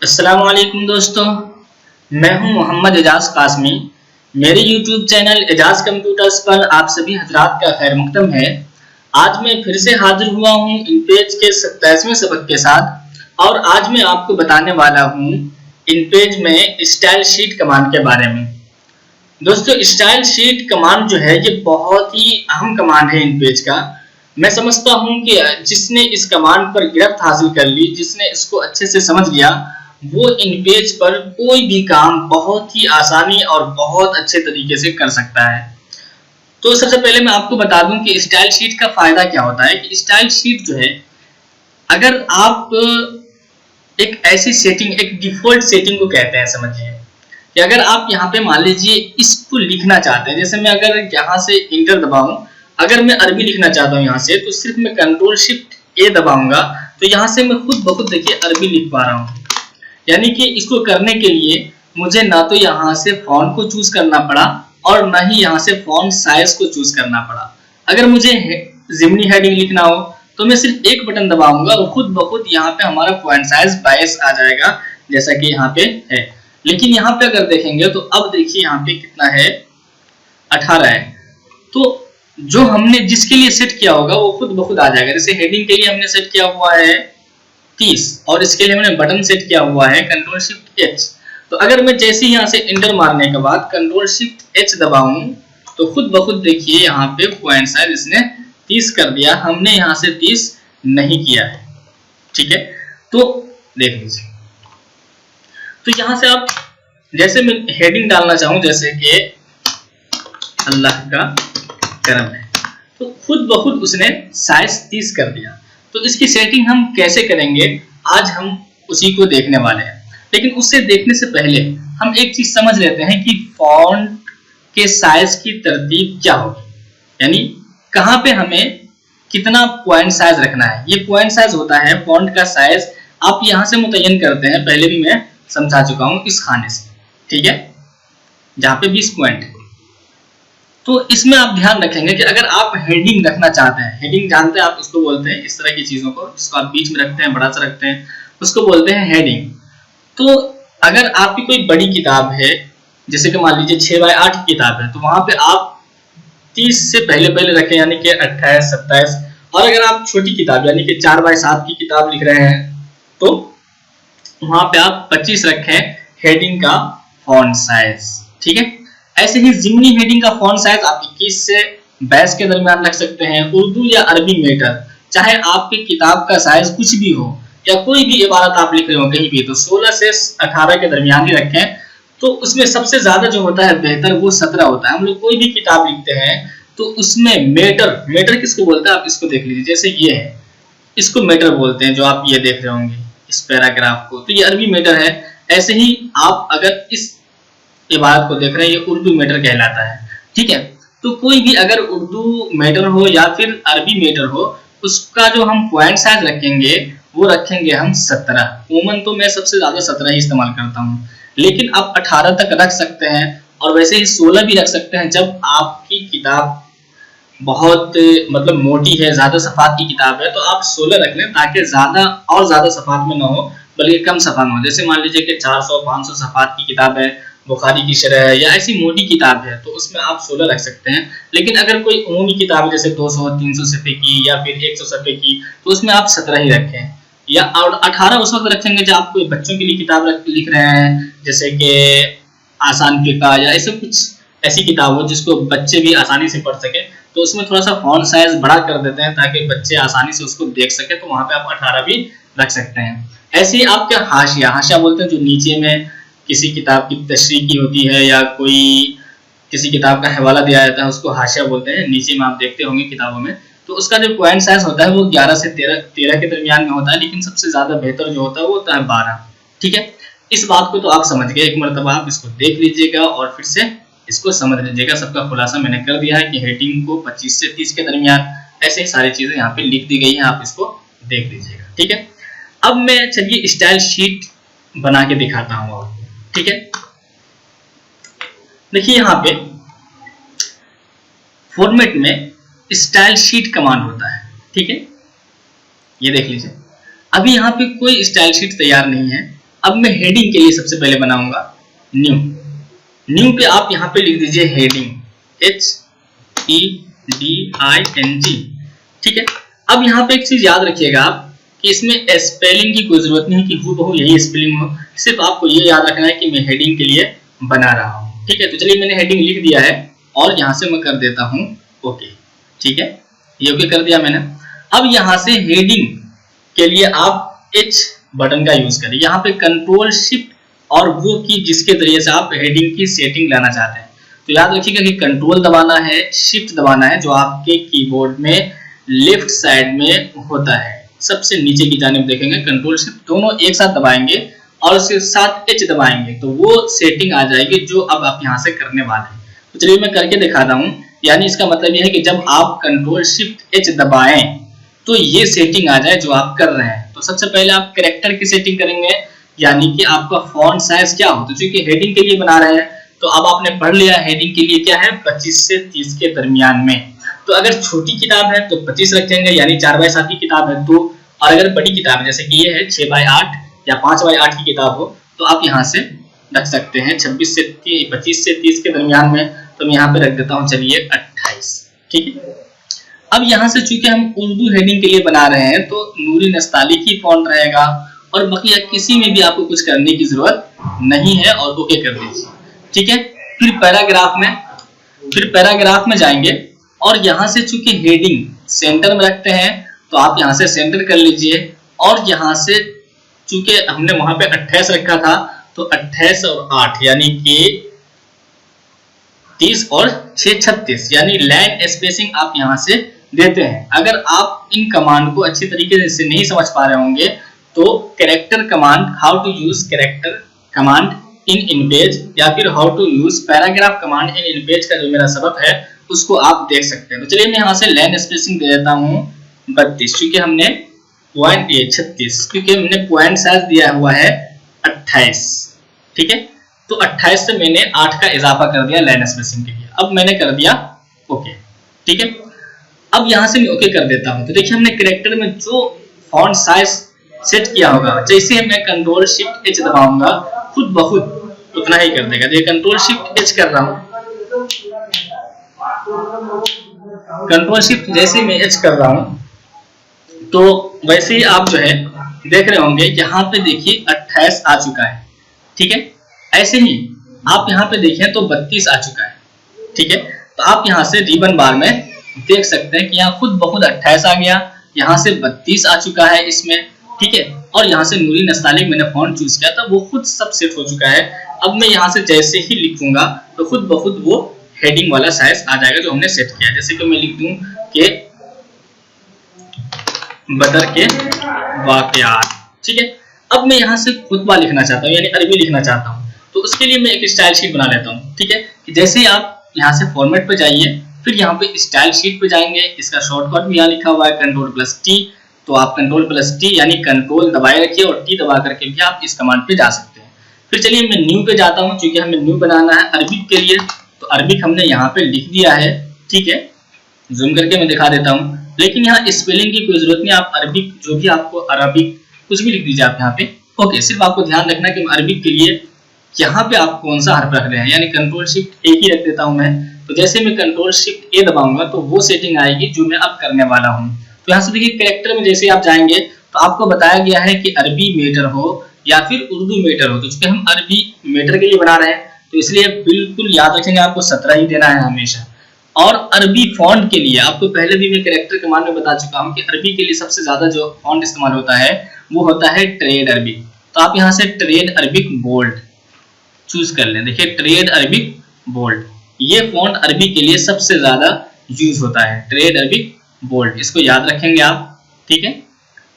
अस्सलाम वालेकुम दोस्तों, मैं हूं मोहम्मद एजाज कासमी। मेरे YouTube चैनल एजाज कंप्यूटर्स पर आप सभी हजरात का खैर मकदम है। आज मैं फिर से हाजिर हुआ हूं इनपेज के 27वें सबक के साथ और आज मैं आपको बताने वाला हूं इनपेज में स्टाइल शीट कमांड के बारे में। दोस्तों, स्टाइल शीट कमांड जो है ये बहुत ही अहम कमांड है इनपेज का। मैं समझता हूं कि जिसने इस कमांड पर गिरफ्त हासिल कर ली, जिसने इसको अच्छे से समझ लिया, वो इन पेज पर कोई भी काम बहुत ही आसानी और बहुत अच्छे तरीके से कर सकता है। तो सबसे पहले मैं आपको बता दूं कि स्टाइल शीट का फायदा क्या होता है। कि स्टाइल शीट जो है, अगर आप एक ऐसी सेटिंग, एक डिफॉल्ट सेटिंग को कहते हैं, समझिए कि अगर आप यहाँ पे मान लीजिए इसको लिखना चाहते हैं, जैसे मैं अगर यहाँ से इंटर दबाऊं, अगर मैं अरबी लिखना चाहता हूँ यहाँ से, तो सिर्फ मैं कंट्रोल शिफ्ट ए दबाऊंगा तो यहाँ से मैं खुद ब खुद देखिए अरबी लिख पा रहा हूँ। यानी कि इसको करने के लिए मुझे ना तो यहाँ से फॉन्ट को चूज करना पड़ा और ना ही यहाँ से फॉन्ट साइज को चूज करना पड़ा। अगर मुझे जिमनी हेडिंग लिखना हो तो मैं सिर्फ एक बटन दबाऊंगा और खुद ब खुद यहाँ पे हमारा फॉन्ट साइज 22 आ जाएगा, जैसा कि यहाँ पे है। लेकिन यहाँ पे अगर देखेंगे तो अब देखिए यहाँ पे कितना है, 18 है। तो जो हमने जिसके लिए सेट किया होगा वो खुद ब खुद आ जाएगा। जैसे हेडिंग के लिए हमने सेट किया हुआ है 30 और इसके लिए मैंने बटन सेट किया हुआ है कंट्रोल शिफ्ट एच। तो अगर मैं जैसे ही यहाँ से इंटर मारने के बाद कंट्रोल शिफ्ट एच दबाऊं तो खुद ब खुद देखिए यहाँ पे पॉइंट साइज इसने 30 कर दिया। हमने यहाँ से 30 नहीं किया है, ठीक है। तो देख लीजिए, तो यहाँ से आप जैसे मैं हेडिंग डालना चाहूं, जैसे कि अल्लाह का करम है, तो खुद ब खुद उसने साइज 30 कर दिया। तो इसकी सेटिंग हम कैसे करेंगे, आज हम उसी को देखने वाले हैं। लेकिन उससे देखने से पहले हम एक चीज समझ लेते हैं कि फॉन्ट के साइज की तरतीब क्या होगी, यानी कहां पे हमें कितना पॉइंट साइज रखना है। ये पॉइंट साइज होता है फॉन्ट का साइज, आप यहां से मुतय्यन करते हैं, पहले भी मैं समझा चुका हूं इस खाने से, ठीक है, जहां पे 20 पॉइंट है। तो इसमें आप ध्यान रखेंगे कि अगर आप हेडिंग रखना चाहते हैं, हेडिंग जानते हैं आप, इसको बोलते हैं इस तरह की चीजों को, जिसको आप बीच में रखते हैं, बड़ा सा रखते हैं, उसको बोलते हैं हेडिंग। तो अगर आपकी कोई बड़ी किताब है, जैसे कि मान लीजिए 6x8 की किताब है, तो वहां पे आप 30 से पहले रखें, यानी कि 28, 27। और अगर आप छोटी किताब यानी कि 4x7 की किताब लिख रहे हैं तो वहां पे आप 25 रखें हेडिंग का फॉन्ट साइज, ठीक है। ऐसे ही जिमनी हेडिंग का फॉन्ट साइज आप 21 से 22 के दरमियान रख सकते हैं। उर्दू या अरबी मैटर, चाहे आपकी किताब का साइज कुछ भी हो या कोई भी इबारत आप लिख रहे हो कहीं भी, तो 16 से 18 के दरमियान ही रखें। तो उसमें सबसे ज्यादा जो होता है बेहतर वो 17 होता है। हम लोग कोई भी किताब लिखते हैं तो उसमें मैटर किसको बोलते हैं, आप इसको देख लीजिए। जैसे ये है, इसको मैटर बोलते हैं, जो आप ये देख रहे होंगे इस पैराग्राफ को, तो ये अरबी मैटर है। ऐसे ही आप अगर इस इबारत को देख रहे हैं, ये उर्दू मैटर कहलाता है, ठीक है। तो कोई भी अगर उर्दू मैटर हो या फिर अरबी मैटर हो, उसका जो हम पॉइंट साइज रखेंगे वो रखेंगे हम 17। उमूमन तो मैं सबसे ज्यादा 17 ही इस्तेमाल करता हूँ, लेकिन आप 18 तक रख सकते हैं और वैसे ही 16 भी रख सकते हैं जब आपकी किताब बहुत मतलब मोटी है, ज्यादा सफात की किताब है, तो आप 16 रख लें ताकि ज्यादा सफात में ना हो, बल्कि कम सफात में हो। जैसे मान लीजिए कि 400-500 सफात की किताब है, बुखारी की शरह है या ऐसी मोटी किताब है, तो उसमें आप 16 रख सकते हैं। लेकिन अगर कोई उमूमी किताब है जैसे 200-300 सफ़े की या फिर 100 सफ़े की, तो उसमें आप 17 ही रखें। या और 18 उस वक्त रखेंगे जब आप कोई बच्चों के लिए किताब लिख रहे हैं, जैसे कि आसान फिक़्ह या ऐसे कुछ ऐसी किताब हो जिसको बच्चे भी आसानी से पढ़ सके, तो उसमें थोड़ा सा फॉन्ट साइज बड़ा कर देते हैं ताकि बच्चे आसानी से उसको देख सके, तो वहां पे आप 18 भी रख सकते हैं। ऐसे ही आपके हाशिया बोलते हैं, जो नीचे में किसी किताब की तशरीह की होती है या कोई किसी किताब का हवाला दिया जाता है, उसको हाशिया बोलते हैं। नीचे में आप देखते होंगे किताबों में, तो उसका जो पॉइंट साइज होता है वो 11 से 13 के दरमियान में होता है, लेकिन सबसे ज्यादा बेहतर जो होता है वो होता है 12, ठीक है। इस बात को तो आप समझ गए, एक मरतबा आप इसको देख लीजिएगा और फिर से इसको समझ लीजिएगा। सबका खुलासा मैंने कर दिया है कि हेडिंग को 25 से 30 के दरमियान, ऐसे ही सारी चीजें यहाँ पे लिख दी गई है, आप इसको देख लीजिएगा, ठीक है। अब मैं चलिए स्टाइल शीट बना के दिखाता हूँ आपको, ठीक है। देखिए यहाँ पे फॉर्मेट में स्टाइल शीट कमांड होता है, ठीक है। ये देख लीजिए, अभी यहाँ पे कोई स्टाइल शीट तैयार नहीं है। अब मैं हेडिंग के लिए सबसे पहले बनाऊंगा न्यू। न्यू पे आप यहाँ पे लिख दीजिए हेडिंग, HEDING, ठीक है। अब यहाँ पे एक चीज याद रखिएगा आप कि इसमें स्पेलिंग की कोई जरूरत नहीं कि हूबहू यही स्पेलिंग हो, सिर्फ आपको ये याद रखना है कि मैं हेडिंग के लिए बना रहा हूँ, ठीक है। तो चलिए मैंने हेडिंग लिख दिया है और यहाँ से मैं कर देता हूँ ओके, ठीक है, ये ओके कर दिया मैंने। अब यहाँ से हेडिंग के लिए आप H बटन का यूज करें, यहाँ पे कंट्रोल शिफ्ट और वो की जिसके जरिए से आप हेडिंग की सेटिंग लाना चाहते हैं। तो याद रखिएगा कि कंट्रोल दबाना है, शिफ्ट दबाना है, जो आपके कीबोर्ड में लेफ्ट साइड में होता है, सबसे नीचे की जानिब देखेंगे। कंट्रोल शिफ्ट दोनों एक साथ दबाएंगे और उसके साथ H दबाएंगे तो वो सेटिंग आ जाएगी जो अब आप यहाँ से करने वाले हैं। तो चलिए मैं करके दिखाता हूँ। यानी इसका मतलब ये है कि जब आप कंट्रोल शिफ्ट H दबाएं तो ये सेटिंग आ जाए जो आप कर रहे हैं। तो सबसे पहले आप कैरेक्टर की सेटिंग करेंगे, यानी कि आपका फॉन्ट साइज क्या हो। तो चूंकि हेडिंग के लिए बना रहे हैं तो अब आपने पढ़ लिया हेडिंग के लिए क्या है 25 से 30 के दरमियान में। तो अगर छोटी किताब है तो 25 रखेंगे, यानी 4x7 की किताब है तो, और अगर बड़ी किताब है जैसे कि ये है 6x8 या 5x8 की किताब हो तो आप यहाँ से रख सकते हैं 25 से 30 के दरमियान में। तो मैं यहाँ पे रख देता हूँ चलिए 28, ठीक है। अब यहाँ से चूंकि हम उर्दू हेडिंग के लिए बना रहे हैं तो नूरी नस्तालिकी फॉन्ट रहेगा और बकिया किसी में भी आपको कुछ करने की जरूरत नहीं है और ओके कर दीजिए, ठीक है। फिर पैराग्राफ में जाएंगे और यहाँ से चूंकि हेडिंग सेंटर में रखते हैं तो आप यहाँ से सेंटर कर लीजिए और यहाँ से चूंकि हमने वहां पे 28 रखा था तो 28 और 8 यानी कि 30 और 6 36, यानी लाइन स्पेसिंग आप यहाँ से देते हैं। अगर आप इन कमांड को अच्छी तरीके से नहीं समझ पा रहे होंगे तो character command, how to use character command in InPage या फिर how to use paragraph command in InPage का जो मेरा सबक है उसको आप देख सकते हैं। तो चलिए मैं यहाँ से लाइन स्पेसिंग दे देता हूँ 32, क्योंकि हमने 36 क्योंकि हमने पॉइंट साइज दिया हुआ है 28, ठीक है। तो 28 से मैंने 8 का इजाफा कर दिया लाइन स्पेसिंग के लिए। अब मैंने कर दिया ओके, ठीक है। अब यहाँ से मैं ओके कर देता हूँ। तो देखिए हमने कैरेक्टर में जो फॉन्ट साइज सेट किया होगा, जैसे मैं कंट्रोल शिफ्ट H दबाऊंगा खुद ब खुद उतना ही कर देगा। देखिए कंट्रोल शिफ्ट H कर रहा हूँ, कंट्रोल शिफ्ट जैसे मैं H कर रहा हूँ तो वैसे ही आप जो है देख रहे होंगे यहाँ पे देखिए 28 आ चुका है, ठीक है। ऐसे ही आप यहाँ पे देखें तो 32 आ चुका है, ठीक है। तो आप यहाँ से रिबन बार में देख सकते हैं कि यहाँ खुद ब खुद 28 आ गया, यहाँ से 32 आ चुका है इसमें, ठीक है। और यहाँ से नूरी नस्तालिक मैंने फॉन्ट चूज किया था वो खुद सब सेट हो चुका है। अब मैं यहाँ से जैसे ही लिखूंगा तो खुद ब खुद वो हेडिंग वाला साइज आ जाएगा जो हमने सेट किया। जैसे कि मैं लिख दूं कि बदर के वाकयात, ठीक है। अब मैं यहाँ से खुतबा लिखना चाहता हूँ यानी अरबी लिखना चाहता हूँ, तो उसके लिए मैं एक स्टाइल शीट बना लेता हूँ, ठीक है। कि जैसे ही आप यहाँ से फॉर्मेट पे जाइए फिर यहाँ पे स्टाइल शीट पे जाएंगे, इसका शॉर्टकट भी यहाँ लिखा हुआ है कंट्रोल+T। तो आप कंट्रोल+T यानी कंट्रोल दबाए रखिए और T दबा करके भी आप इस कमांड पे जा सकते हैं। फिर चलिए मैं न्यू पे जाता हूँ, क्योंकि हमें न्यू बनाना है अरबिक के लिए। तो अरबिक हमने यहाँ पे लिख दिया है, ठीक है। जूम करके मैं दिखा देता हूँ, लेकिन यहाँ स्पेलिंग की कोई जरूरत नहीं। आप अरबिक जो भी आपको अरबिक कुछ भी लिख दीजिए आप यहाँ पे ओके। सिर्फ आपको ध्यान रखना कि अरबिक के लिए यहाँ पे आप कौन सा हर्फ रख रहे हैं, यानी कंट्रोल शिफ्ट A ही रख देता हूँ मैं। तो जैसे मैं कंट्रोल शिफ्ट A दबाऊंगा तो वो सेटिंग आएगी जो मैं अब करने वाला हूँ। तो यहाँ से देखिए कैरेक्टर में जैसे आप जाएंगे तो आपको बताया गया है कि अरबी मीटर हो या फिर उर्दू मीटर हो। तो चूंकि हम अरबी मीटर के लिए बना रहे हैं तो इसलिए बिल्कुल याद रखेंगे आपको 17 ही देना है हमेशा। और अरबी फॉन्ट के लिए आपको पहले भी मैं कैरेक्टर कमांड में बता चुका हूँ कि अरबी के लिए सबसे ज्यादा जो फॉन्ट इस्तेमाल होता है वो होता है ट्रेड अरबिक। तो आप यहाँ से ट्रेड अरबिक बोल्ड चूज कर लें। देखिए ट्रेड अरबिक बोल्ड ये फॉन्ट अरबी के लिए सबसे ज्यादा यूज होता है, ट्रेड अरबिक बोल्ड, इसको याद रखेंगे आप, ठीक है।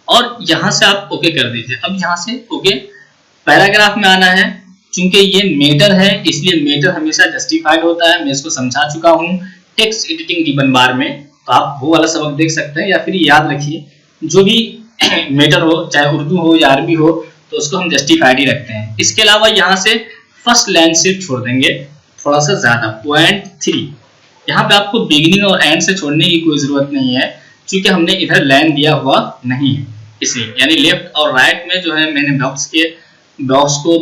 और यहाँ से आप ओके कर दीजिए। अब यहाँ से ओके पैराग्राफ में आना है, क्योंकि ये मीटर है इसलिए मीटर हमेशा जस्टिफाइड होता है, मैं इसको समझा चुका हूँ टेक्स्ट एडिटिंग रिबन बार में। तो आप वो वाला सबक देख सकते हैं या फिर याद रखिए जो भी मीटर हो चाहे उर्दू हो या अरबी हो तो उसको हम जस्टिफाइड ही रखते हैं। इसके अलावा यहाँ से फर्स्ट लाइन से छोड़ देंगे थोड़ा सा ज्यादा 0.3। यहाँ पे आपको बिगिनिंग और एंड से छोड़ने की कोई जरूरत नहीं है, क्योंकि हमने इधर लाइन दिया हुआ नहीं है इसलिए। यानी लेफ्ट और राइट में जो है मैंने बॉक्स के बॉक्स को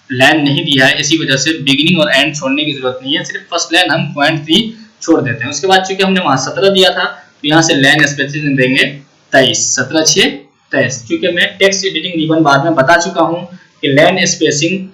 लाइन नहीं दिया है, इसी वजह से बिगिनिंग और एंड छोड़ने की जरूरत नहीं है, सिर्फ फर्स्ट लाइन हम 0.3 छोड़ देते हैं। उसके बाद चूंकि हमने वहां 17 दिया था तो यहाँ से लाइन स्पेसिंग देंगे 23, 17 6 23। चूंकि मैं टेक्स्ट एडिटिंग रिबन बाद में बता चुका हूँ कि लाइन स्पेसिंग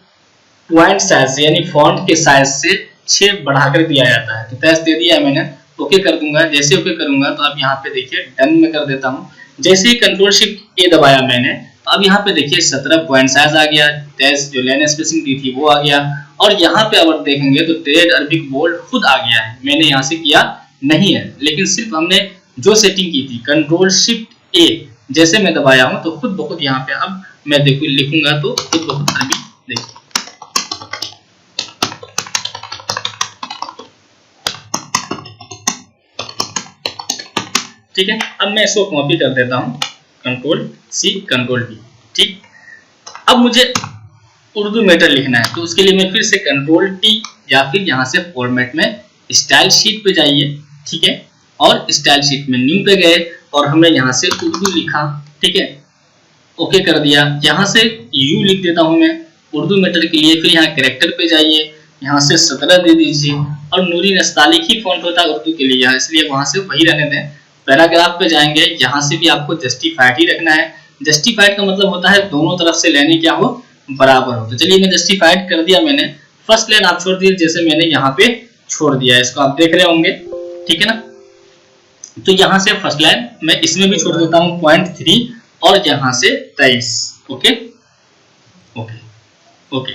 पॉइंट साइज से यानी फॉन्ट के साइज से 6 बढ़ाकर दिया जाता है। तो 23 दे दिया है मैंने, ओके कर दूंगा। जैसे ओके करूंगा तो अब यहाँ पे देखिए डन में कर देता हूँ। जैसे ही कंट्रोल शिफ्ट ए दबाया मैंने तो अब यहाँ पे देखिए 17 पॉइंट साइज आ गया, 23 जो लाइन स्पेसिंग दी थी वो आ गया, और यहाँ पे अगर देखेंगे तो टेरेड अरबिक बोल्ड खुद आ गया है, मैंने यहाँ से किया नहीं है, लेकिन सिर्फ हमने जो सेटिंग की थी कंट्रोल शिफ्ट ए जैसे मैं दबाया हूँ तो खुद ब खुद यहाँ पे अब मैं देखो लिखूंगा तो खुद ब खुद अरबिक देखिए। ठीक है, अब मैं इसको कॉपी कर देता हूं, कंट्रोल सी कंट्रोल वी। ठीक, अब मुझे उर्दू मैटर लिखना है तो उसके लिए मैं फिर से कंट्रोल टी या फिर यहां से फॉर्मेट में स्टाइल शीट पे जाइए। ठीक है, और स्टाइल शीट में न्यू पे गए और हमने यहां से उर्दू लिखा। ठीक है, ओके कर दिया। यहां से यू लिख देता हूं मैं उर्दू मैटर के लिए, फिर यहाँ कैरेक्टर पे जाइए, यहाँ से 17 दे दीजिए, और नूरी नस्तालिक ही फॉन्ट होता है उर्दू के लिए, इसलिए वहां से वही रहने दें। पैराग्राफ पे जाएंगे, यहाँ से भी आपको जस्टिफाइड ही रखना है। जस्टिफाइड का मतलब होता है दोनों तरफ से लेने क्या हो, बराबर हो। तो चलिए मैं जस्टिफाइड कर दिया मैंने, फर्स्ट लाइन आप छोड़ दीजिए जैसे मैंने यहाँ पे छोड़ दिया, इसको आप देख रहे होंगे। ठीक है ना, तो यहाँ से फर्स्ट लाइन मैं इसमें भी छोड़ देता हूँ 0.3 और यहाँ से 23। Okay okay okay.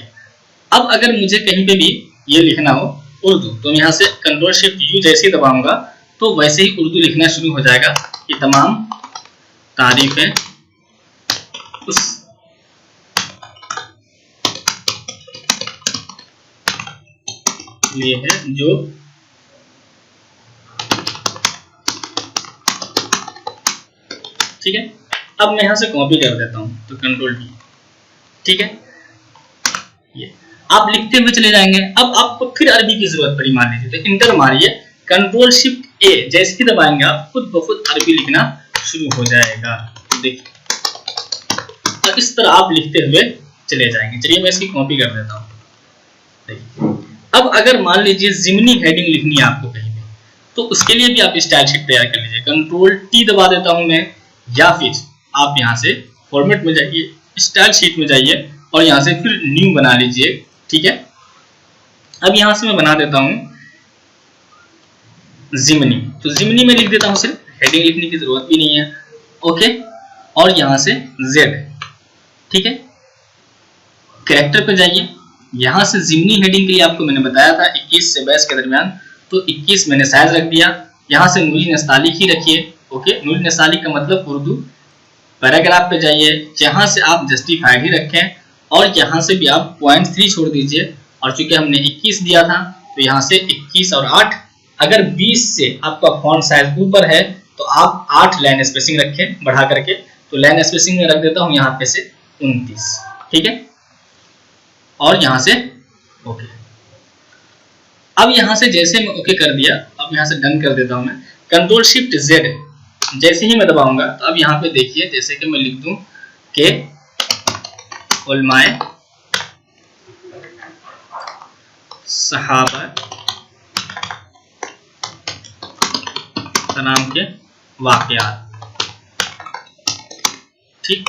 अब अगर मुझे कहीं पे भी ये लिखना हो उर्दू तो यहाँ से कंट्रोल शिफ्ट यू जैसे ही दबाऊंगा तो वैसे ही उर्दू लिखना शुरू हो जाएगा कि तमाम तारीफें उस लिए है जो ठीक है। अब मैं यहां से कॉपी कर देता हूं तो कंट्रोल डी। ठीक है, ये आप लिखते हुए चले जाएंगे। अब आपको फिर अरबी की जरूरत पड़ी मान लीजिए तो इंटर मारिए, कंट्रोल शिफ्ट ए जैसे ही दबाएंगे आप खुद ब खुद अरबी लिखना शुरू हो जाएगा। देखिए, और इस तरह आप लिखते हुए चले जाएंगे। चलिए मैं इसकी कॉपी कर देता हूं। देखिए, अब अगर मान लीजिए जिमनी हेडिंग लिखनी है आपको कहीं पे तो उसके लिए भी आप स्टाइल शीट तैयार कर लीजिए। कंट्रोल टी दबा देता हूं मैं, या फिर आप यहां से फॉर्मेट में जाइए, स्टाइल शीट में जाइए और यहां से फिर न्यू बना लीजिए। ठीक है, अब यहां से मैं बना देता हूं जिमनी, तो जिमनी में लिख देता हूं, सिर्फ हेडिंग लिखने की जरूरत भी नहीं है। ओके, और यहां से जेड। ठीक है, कैरेक्टर पे जाइए, यहां से जिमनी हेडिंग के लिए आपको मैंने बताया था 21 से 22 के दरमियान, तो 21 मैंने साइज रख दिया। यहां से नूरी नस्तालिक ही रखिए। ओके, नूरी नस्तालिक का मतलब उर्दू। पैराग्राफ पे जाइए, यहां से आप जस्टिफाइड ही रखें और यहां से भी आप 0.3 छोड़ दीजिए, और चूंकि हमने 21 दिया था तो यहां से 21 और 8, अगर 20 से आपका फॉन्ट साइज ऊपर है तो आप 8 लाइन स्पेसिंग रखें बढ़ा करके, तो लाइन स्पेसिंग में रख देता हूं यहाँ पे से 29। ठीक है, और यहां से ओके। अब यहां से जैसे मैं ओके कर दिया, अब यहां से डन कर देता हूं मैं। कंट्रोल शिफ्ट जेड जैसे ही मैं दबाऊंगा तो अब यहाँ पे देखिए, जैसे कि मैं लिख दूं के उलमाए सहाबा नाम के वाकयात। ठीक,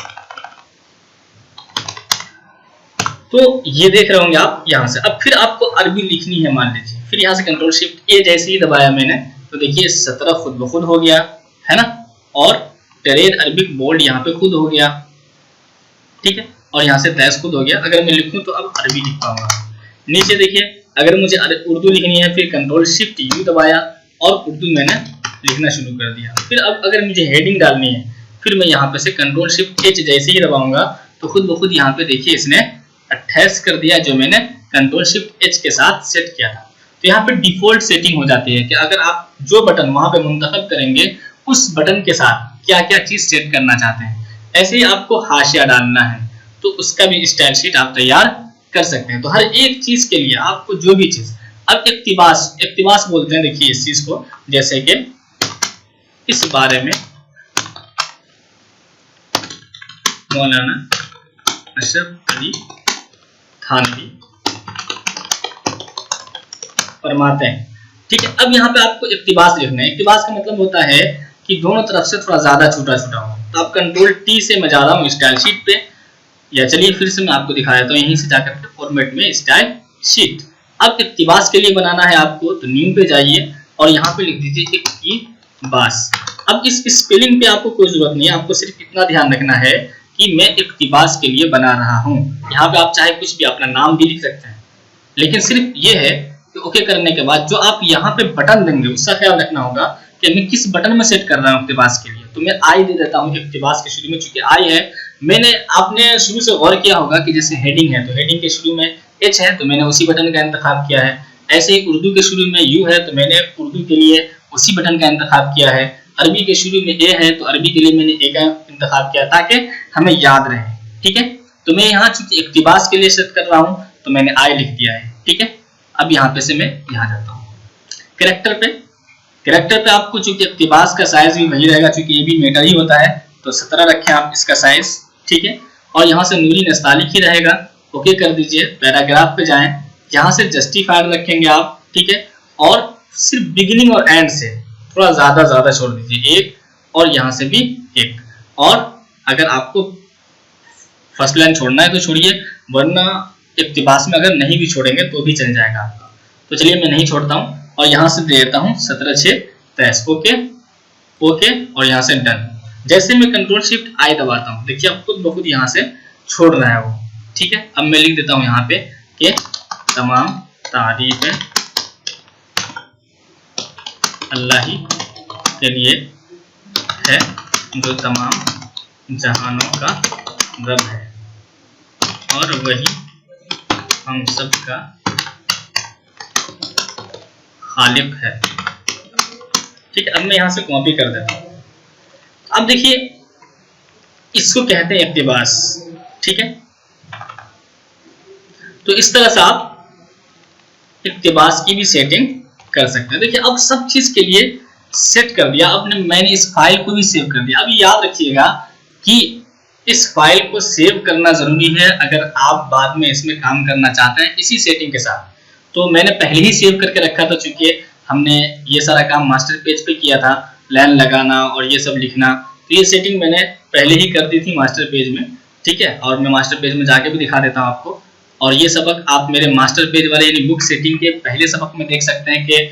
तो ये देख रहे होंगे आप यहां से। अब फिर आपको अरबी लिखनी है मान लीजिए, फिर यहां से कंट्रोल शिफ्ट ए जैसे ही दबाया मैंने तो देखिए 17 खुद ब खुद हो गया है ना, और टेरेड अरबिक बोल्ड यहाँ पे खुद हो गया। ठीक है, और यहाँ से 23 खुद हो गया। अगर मैं लिखूं तो अब अरबी लिख पाऊंगा। नीचे देखिए, अगर मुझे उर्दू लिखनी है फिर कंट्रोल शिफ्ट यू दबाया और उर्दू मैंने लिखना शुरू कर दिया। फिर अब अगर मुझे हेडिंग डालनी है फिर मैं यहाँ पे से कंट्रोल शिफ्ट एच जैसे ही दबाऊंगा तो खुद ब खुद यहाँ पे देखिए इसने 28 कर दिया, जो मैंने कंट्रोल शिफ्ट एच के साथ सेट किया था। तो यहाँ पे डिफॉल्ट सेटिंग हो जाती है कि अगर आप जो बटन वहां पे मुंतखब करेंगे उस बटन के साथ क्या क्या चीज सेट करना चाहते हैं। ऐसे ही आपको हाशिया डालना है तो उसका भी स्टाइल शीट आप तैयार कर सकते हैं। तो हर एक चीज के लिए आपको जो भी चीज, अब इक्तिबास बोलते हैं देखिए इस चीज को, जैसे कि इस बारे में मौलाना अशरफ अली थानवी फरमाते हैं। ठीक है, अब यहाँ पे आपको इक्तिबास लिखना है। इक्तिबास का मतलब होता है कि दोनों तरफ से थोड़ा ज्यादा छोटा छोटा हो। तो आप कंट्रोल टी से मैं जा रहा हूँ स्टाइल शीट पे, या चलिए फिर से मैं आपको दिखा देता हूँ यहीं से जाकर के फॉर्मेट में स्टाइल शीट। अब इक्तिबास के लिए बनाना है आपको, तो न्यू पे जाइए और यहाँ पे लिख दीजिए इक्तिबास। अब इस स्पेलिंग पे आपको कोई जरूरत नहीं है, आपको सिर्फ इतना ध्यान रखना है कि मैं इक्तिबास के लिए बना रहा हूँ। यहाँ पे आप चाहे कुछ भी अपना नाम भी लिख सकते हैं, लेकिन सिर्फ ये है कि ओके करने के बाद जो आप यहाँ पे बटन देंगे उसका ख्याल रखना होगा कि मैं किस बटन में सेट कर रहा हूँ इक्तिबास के लिए। तो मैं आई दे देता हूँ इक्तिबास के शुरू में, चूंकि आई है। आपने शुरू से गौर किया होगा कि जैसे हेडिंग है तो हेडिंग के शुरू में एच है, तो मैंने उसी बटन का इंतखाब किया है। ऐसे ही उर्दू के शुरू में यू है, तो मैंने उर्दू के लिए उसी बटन का इंतखाब किया है। अरबी के शुरू में ए है, तो अरबी के लिए मैंने ए का इंतखाब किया ताकि हमें याद रहे। ठीक है, तो मैं यहाँ चूंकि इक्तिबास के लिए सेट कर रहा हूँ तो मैंने आई लिख दिया है। ठीक है, अब यहाँ पे से मैं यहाँ जाता हूँ कैरेक्टर पे। कैरेक्टर पे आपको चूंकि इक्तिबास का साइज भी वही रहेगा, चूंकि ये भी मीटर ही होता है, तो 17 रखें आप इसका साइज। ठीक है, और यहाँ से नूरी नस्तालिक ही रहेगा। ओके कर दीजिए। पैराग्राफ पे जाएं, यहाँ से जस्टिफाइड रखेंगे आप। ठीक है, और सिर्फ बिगिनिंग और एंड से थोड़ा ज्यादा छोड़ दीजिए, एक, और यहाँ से भी एक। और अगर आपको फर्स्ट लाइन छोड़ना है तो छोड़िए, वरना इक्तिबास में अगर नहीं भी छोड़ेंगे तो भी चल जाएगा आपका। तो चलिए मैं नहीं छोड़ता हूँ और यहाँ से दे देता हूँ 17/6 ओके ओके, और यहाँ से डन। जैसे मैं कंट्रोल शिफ्ट आई दबाता हूँ, देखिए अब खुद ब खुद यहाँ से छोड़ रहा है वो। ठीक है, अब मैं लिख देता हूँ यहाँ पे कि तमाम तारीफें अल्लाह ही के लिए है जो तमाम जहानों का रब है और वही हम सब का खालिक है। ठीक है, अब मैं यहाँ से कॉपी कर देता हूँ। अब देखिए इसको कहते हैं इक्तिबास। ठीक है, तो इस तरह से आप इक्तिबास की भी सेटिंग कर सकते हैं। देखिए अब सब चीज के लिए सेट कर दिया। अब मैंने इस फाइल को भी सेव कर दिया। अब याद रखिएगा कि इस फाइल को सेव करना जरूरी है अगर आप बाद में इसमें काम करना चाहते हैं इसी सेटिंग के साथ। तो मैंने पहले ही सेव करके रखा था, चूंकि हमने ये सारा काम मास्टर पेज पे किया था, लाइन लगाना और ये सब लिखना, तो ये सेटिंग मैंने पहले ही कर दी थी मास्टर पेज में। ठीक है, और मैं मास्टर पेज में जाके भी दिखा देता हूँ आपको। और ये सबक आप मेरे मास्टर पेज वाले यानी बुक सेटिंग के पहले सबक में देख सकते हैं कि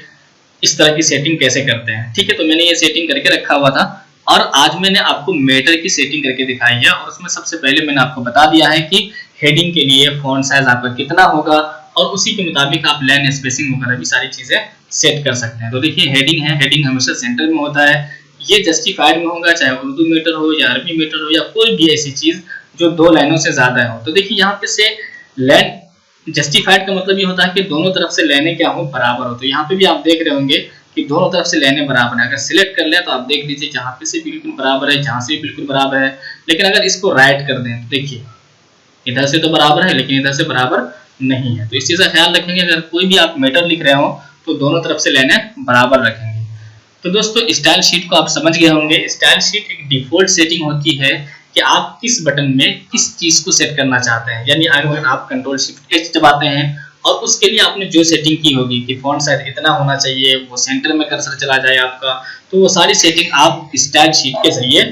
इस तरह की सेटिंग कैसे करते हैं। ठीक है, तो मैंने ये सेटिंग करके रखा हुआ था और आज मैंने आपको मैटर की सेटिंग करके दिखाई है। और उसमें सबसे पहले मैंने आपको बता दिया है कि हेडिंग के लिए फॉन्ट साइज आपका कितना होगा और उसी के मुताबिक आप लाइन स्पेसिंग वगैरह भी सारी चीजें सेट कर सकते हैं। तो देखिए हेडिंग है, हेडिंग हमेशा सेंटर में होता है। ये जस्टिफाइड में होगा, चाहे उर्दू मीटर हो या अरबी मीटर हो या कोई भी ऐसी चीज जो 2 लाइनों से ज्यादा हो। तो देखिए यहाँ पे से लाइन जस्टिफाइड का मतलब ये होता है कि दोनों तरफ से लाइनें क्या हो, बराबर हो। तो यहाँ पे भी आप देख रहे होंगे कि दोनों तरफ से लाइनें बराबर है। अगर सिलेक्ट कर ले तो आप देख लीजिए जहाँ पे से बिल्कुल बराबर है, जहाँ से भी बिल्कुल बराबर है। लेकिन अगर इसको राइट कर दें तो देखिए इधर से तो बराबर है लेकिन इधर से बराबर नहीं है। तो इस चीज का ख्याल रखेंगे, अगर कोई भी आप मैटर लिख रहे हो तो दोनों तरफ से लाइनें बराबर रखेंगे। तो दोस्तों स्टाइल शीट को आप समझ गए होंगे। स्टाइल शीट एक डिफॉल्ट सेटिंग होती है कि आप किस बटन में किस चीज को सेट करना चाहते हैं। यानी अगर आप कंट्रोल शिफ्ट एच दबाते हैं और उसके लिए आपने जो सेटिंग की होगी कि फॉन्ट साइज इतना होना चाहिए, वो सेंटर में कर्सर चला जाए आपका, तो वो सारी सेटिंग आप स्टाइल शीट के जरिए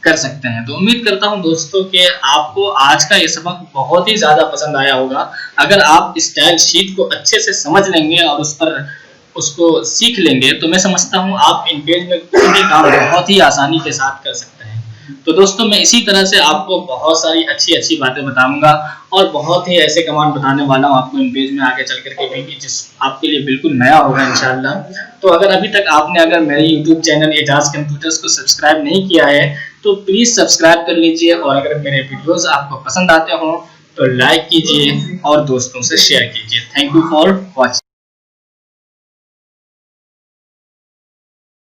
कर सकते हैं। तो उम्मीद करता हूं दोस्तों कि आपको आज का ये सबक बहुत ही ज्यादा पसंद आया होगा। अगर आप स्टाइल शीट को अच्छे से समझ लेंगे और उस पर उसको सीख लेंगे तो मैं समझता हूं आप इन पेज में कोई भी काम बहुत ही आसानी के साथ कर सकते हैं। तो दोस्तों मैं इसी तरह से आपको बहुत सारी अच्छी बातें बताऊंगा और बहुत ही ऐसे कमांड बताने वाला हूं आपको इन पेज में आगे चल करके भी, जिस आपके लिए बिल्कुल नया होगा इंशाल्लाह। तो अगर अभी तक आपने मेरे YouTube चैनल एजाज कंप्यूटर्स को सब्सक्राइब नहीं किया है तो प्लीज सब्सक्राइब कर लीजिए। और अगर मेरे वीडियोस आपको पसंद आते हो तो लाइक कीजिए और दोस्तों से शेयर कीजिए। Thank you for watching.